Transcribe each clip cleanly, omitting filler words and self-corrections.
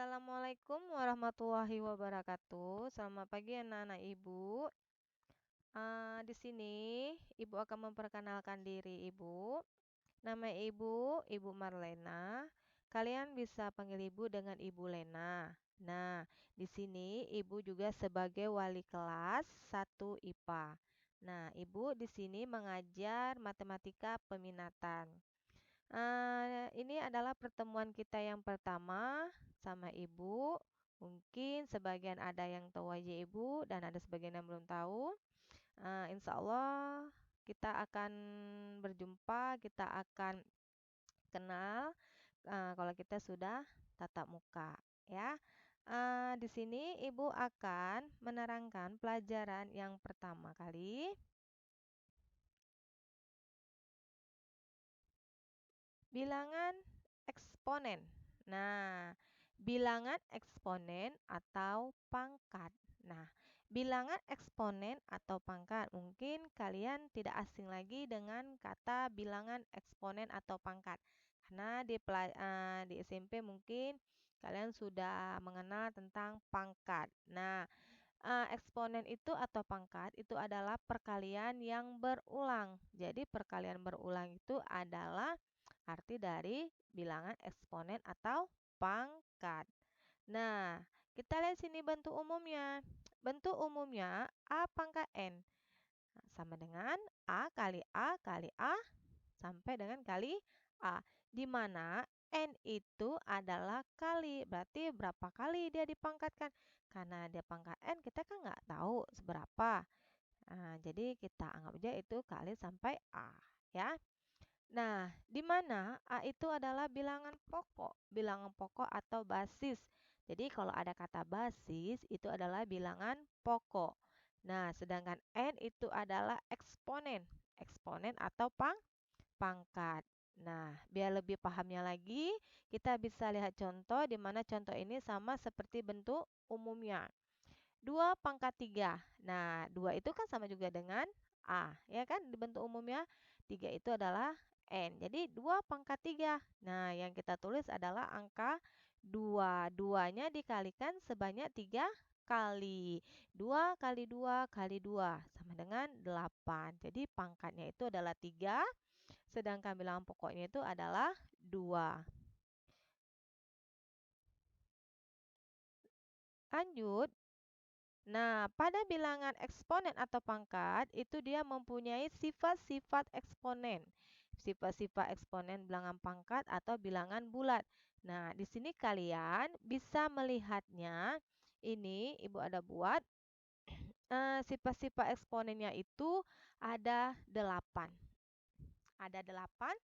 Assalamualaikum warahmatullahi wabarakatuh. Selamat pagi anak-anak Ibu. Di sini Ibu akan memperkenalkan diri Ibu. Nama Ibu, Ibu Marlena. Kalian bisa panggil Ibu dengan Ibu Lena. Nah, di sini Ibu juga sebagai wali kelas 1 IPA. Nah, Ibu di sini mengajar matematika peminatan. Ini adalah pertemuan kita yang pertama sama Ibu. Mungkin sebagian ada yang tahu aja Ibu dan ada sebagian yang belum tahu. Insya Allah kita akan berjumpa, kita akan kenal kalau kita sudah tatap muka, ya. Di sini Ibu akan menerangkan pelajaran yang pertama kali. Bilangan eksponen. Nah, bilangan eksponen atau pangkat. Nah, bilangan eksponen atau pangkat. Mungkin kalian tidak asing lagi dengan kata bilangan eksponen atau pangkat. Karena di SMP mungkin kalian sudah mengenal tentang pangkat. Nah, eksponen itu atau pangkat itu adalah perkalian yang berulang. Jadi perkalian berulang itu adalah arti dari bilangan eksponen atau pangkat. Nah, kita lihat sini bentuk umumnya. Bentuk umumnya A pangkat N. Nah, sama dengan A kali A kali A sampai dengan kali A. Di mana N itu adalah kali. Berarti berapa kali dia dipangkatkan? Karena dia pangkat N, kita kan nggak tahu seberapa. Jadi kita anggap aja itu kali sampai A. Ya. Nah, di mana A itu adalah bilangan pokok atau basis. Jadi kalau ada kata basis itu adalah bilangan pokok. Nah, sedangkan N itu adalah eksponen, eksponen atau pangkat. Nah, biar lebih pahamnya lagi, kita bisa lihat contoh di mana contoh ini sama seperti bentuk umumnya. 2 pangkat 3. Nah, 2 itu kan sama juga dengan A, ya kan? Di bentuk umumnya 3 itu adalah N. Jadi 2 pangkat 3. Nah, yang kita tulis adalah angka 2. 2-nya dikalikan sebanyak 3 kali. 2 kali 2 kali 2 sama dengan 8. Jadi pangkatnya itu adalah 3, sedangkan bilangan pokoknya itu adalah 2. Lanjut. Nah, pada bilangan eksponen atau pangkat, itu dia mempunyai sifat-sifat eksponen. Sifat-sifat eksponen bilangan pangkat atau bilangan bulat. Nah, di sini kalian bisa melihatnya. Ini Ibu ada buat. Sifat-sifat eksponennya itu ada 8. Ada 8.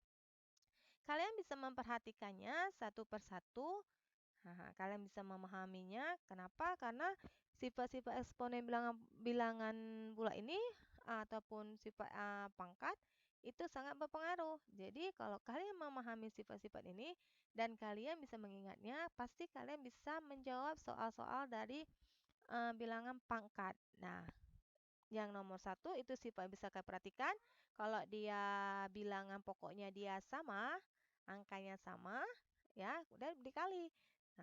Kalian bisa memperhatikannya satu persatu. Kalian bisa memahaminya. Kenapa? Karena sifat-sifat eksponen bilangan bulat ini ataupun sifat pangkat itu sangat berpengaruh. Jadi kalau kalian memahami sifat-sifat ini dan kalian bisa mengingatnya, pasti kalian bisa menjawab soal-soal dari bilangan pangkat. Nah, yang nomor satu itu sifat bisa kalian perhatikan. Kalau dia bilangan pokoknya dia sama, angkanya sama, ya udah dikali.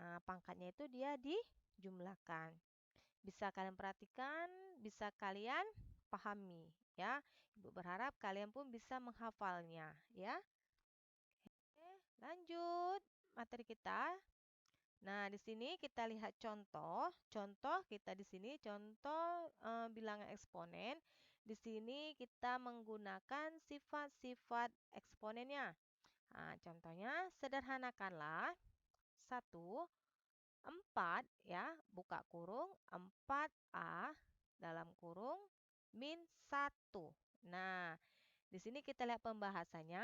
Nah, pangkatnya itu dia dijumlahkan. Bisa kalian perhatikan, bisa kalian pahami, ya. Ibu berharap kalian pun bisa menghafalnya, ya. Oke, lanjut materi kita. Nah, di sini kita lihat contoh. Contoh kita di sini contoh bilangan eksponen. Di sini kita menggunakan sifat-sifat eksponennya. Nah, contohnya sederhanakanlah 1, 4 ya, buka kurung 4A dalam kurung min 1. Nah, di sini kita lihat pembahasannya.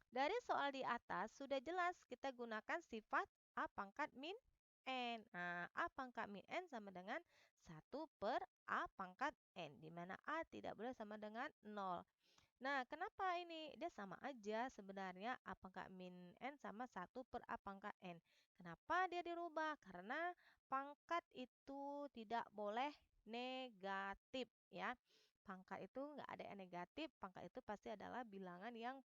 Dari soal di atas sudah jelas kita gunakan sifat A pangkat min N. Nah, A pangkat min N sama dengan 1/A pangkat N. Di mana A tidak boleh sama dengan 0. Nah, kenapa ini? Dia sama aja sebenarnya A pangkat min N sama 1/A pangkat N. Kenapa dia dirubah? Karena pangkat itu tidak boleh negatif ya. Pangkat itu nggak ada yang negatif, pangkat itu pasti adalah bilangan yang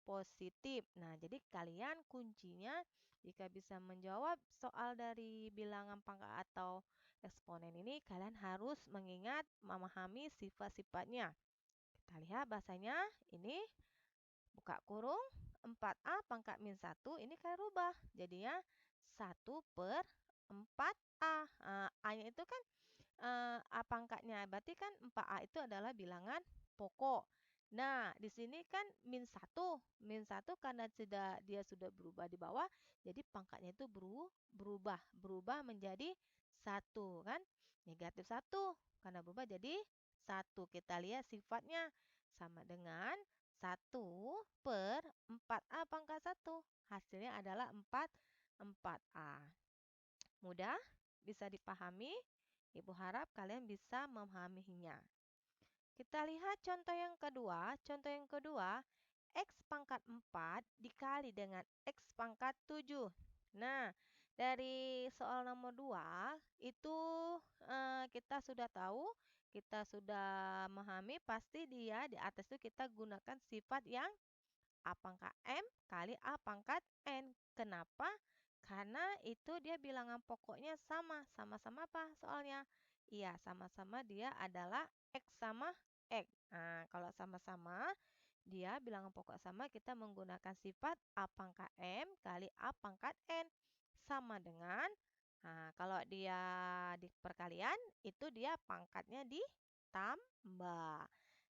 positif. Nah, jadi kalian kuncinya jika bisa menjawab soal dari bilangan pangkat atau eksponen ini, kalian harus mengingat, memahami sifat-sifatnya. Kita lihat bahasanya, ini buka kurung 4A pangkat min 1, ini kalian rubah. Jadinya 1/4A. A-nya itu kan A pangkatnya. Berarti kan 4A itu adalah bilangan pokok. Nah, di sini kan min 1. Min 1 karena dia sudah berubah di bawah, jadi pangkatnya itu berubah menjadi 1 kan? Negatif 1 karena berubah jadi 1. Kita lihat sifatnya sama dengan 1/4A pangkat 1. Hasilnya adalah 4A. Mudah? Bisa dipahami? Ibu harap kalian bisa memahaminya. Kita lihat contoh yang kedua. Contoh yang kedua, X pangkat 4 dikali dengan X pangkat 7. Nah, dari soal nomor 2, itu kita sudah tahu, kita sudah memahami, pasti dia di atas itu kita gunakan sifat yang A pangkat M kali A pangkat N. Kenapa? Karena itu dia bilangan pokoknya sama. Sama-sama apa soalnya? Iya, sama-sama dia adalah X sama X. Nah, kalau sama-sama dia bilangan pokok sama, kita menggunakan sifat A pangkat M kali A pangkat N. Sama dengan, nah, kalau dia di perkalian, itu dia pangkatnya ditambah.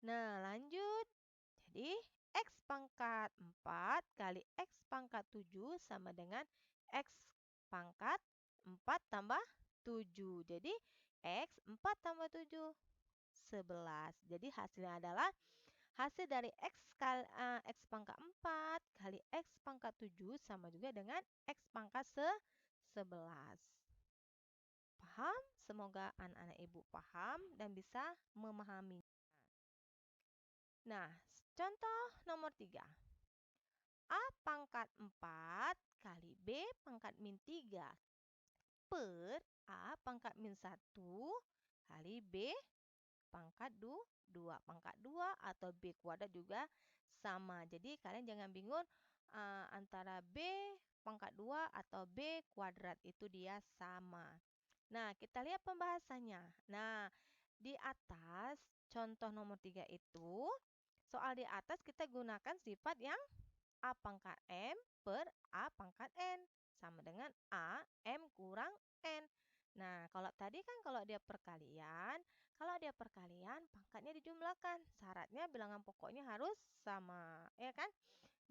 Nah, lanjut. Jadi, X pangkat 4 kali X pangkat 7 sama dengan X pangkat 4 tambah 7. Jadi, X 4 tambah 7, 11. Jadi, hasilnya adalah hasil dari X pangkat 4 kali X pangkat 7 sama juga dengan X pangkat 11. Paham? Semoga anak-anak ibu paham dan bisa memahami. Nah, contoh nomor 3. A pangkat 4 kali B pangkat min 3 per A pangkat min 1 kali B pangkat 2. Pangkat 2 atau B kuadrat juga sama. Jadi kalian jangan bingung antara B pangkat 2 atau B kuadrat, itu dia sama. Nah, kita lihat pembahasannya. Nah, di atas contoh nomor 3 itu, soal di atas kita gunakan sifat yang A pangkat M per A pangkat N. Sama dengan A, M kurang N. Nah, kalau tadi kan kalau dia perkalian, pangkatnya dijumlahkan. Syaratnya bilangan pokoknya harus sama, ya kan?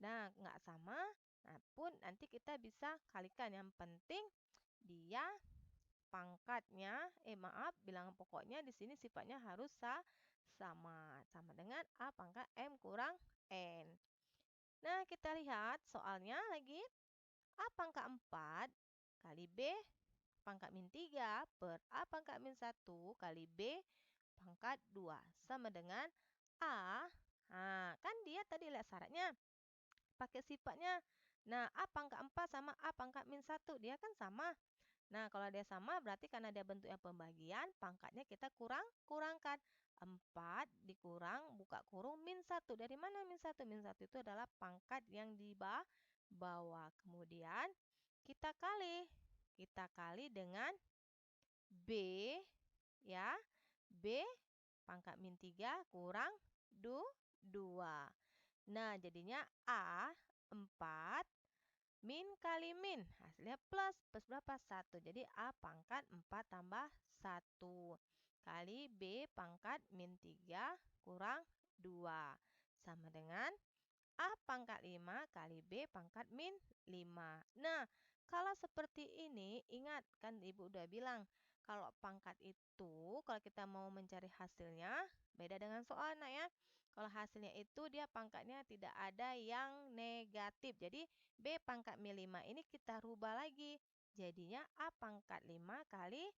Nah, nggak sama, nah pun nanti kita bisa kalikan. Yang penting dia pangkatnya, bilangan pokoknya di sini sifatnya harus sama. Sama dengan A pangkat M kurang N. Nah, kita lihat soalnya lagi. A pangkat 4 kali B pangkat min 3 per A pangkat min 1 kali B pangkat 2. Sama dengan A. Nah, kan dia tadi lihat syaratnya. Pakai sifatnya. Nah, A pangkat 4 sama A pangkat min 1. Dia kan sama. Nah, kalau dia sama berarti karena dia bentuknya pembagian, pangkatnya kita kurangkan. 4 dikurang, buka kurung, min 1. Dari mana min 1? Min 1 itu adalah pangkat yang di bawah. Kemudian kita kali. Kita kali dengan B, ya. B pangkat min 3 kurang 2. Nah, jadinya A 4 min kali min, hasilnya plus. Plus berapa? 1. Jadi A pangkat 4 tambah 1. Kali B pangkat min 3 kurang 2. Sama dengan A pangkat 5 kali B pangkat min 5. Nah, kalau seperti ini, ingat kan Ibu udah bilang, kalau pangkat itu, kalau kita mau mencari hasilnya, beda dengan soal nak ya. Kalau hasilnya itu dia pangkatnya tidak ada yang negatif. Jadi B pangkat min 5 ini kita rubah lagi. Jadinya A pangkat 5 kali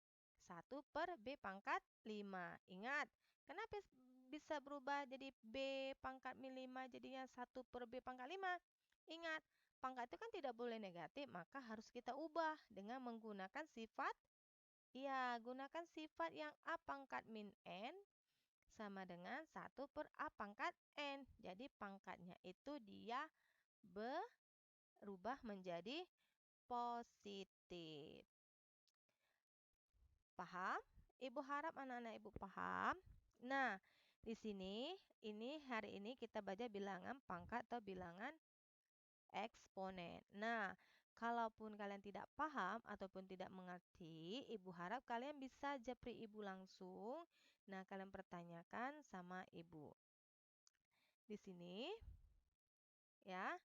1 per B pangkat 5. Ingat, kenapa bisa berubah jadi B pangkat min 5 jadinya 1 per B pangkat 5? Ingat, pangkat itu kan tidak boleh negatif, maka harus kita ubah dengan menggunakan sifat. Iya, gunakan sifat yang A pangkat min N sama dengan 1 per A pangkat N. Jadi pangkatnya itu dia berubah menjadi positif. Paham? Ibu harap anak-anak ibu paham. Nah, di sini hari ini kita baca bilangan pangkat atau bilangan eksponen. Nah, kalaupun kalian tidak paham ataupun tidak mengerti, ibu harap kalian bisa japri ibu langsung. Nah, kalian pertanyakan sama ibu. Di sini ya.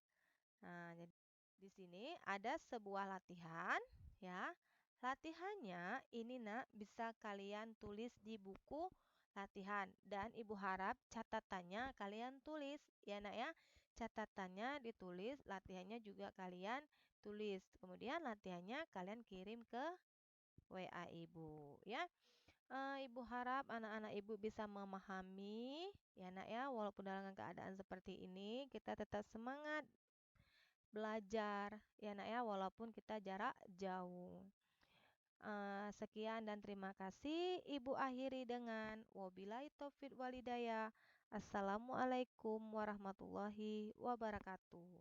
Nah, jadi di sini ada sebuah latihan ya. Latihannya ini nak bisa kalian tulis di buku latihan dan ibu harap catatannya kalian tulis ya nak ya. Catatannya ditulis, latihannya juga kalian tulis. Kemudian latihannya kalian kirim ke WA ibu ya. Ibu harap anak-anak ibu bisa memahami ya nak ya, walaupun dalam keadaan seperti ini kita tetap semangat belajar ya nak ya, walaupun kita jarak jauh. Sekian dan terima kasih. Ibu akhiri dengan wabillahi taufik walidayah. Assalamualaikum warahmatullahi wabarakatuh.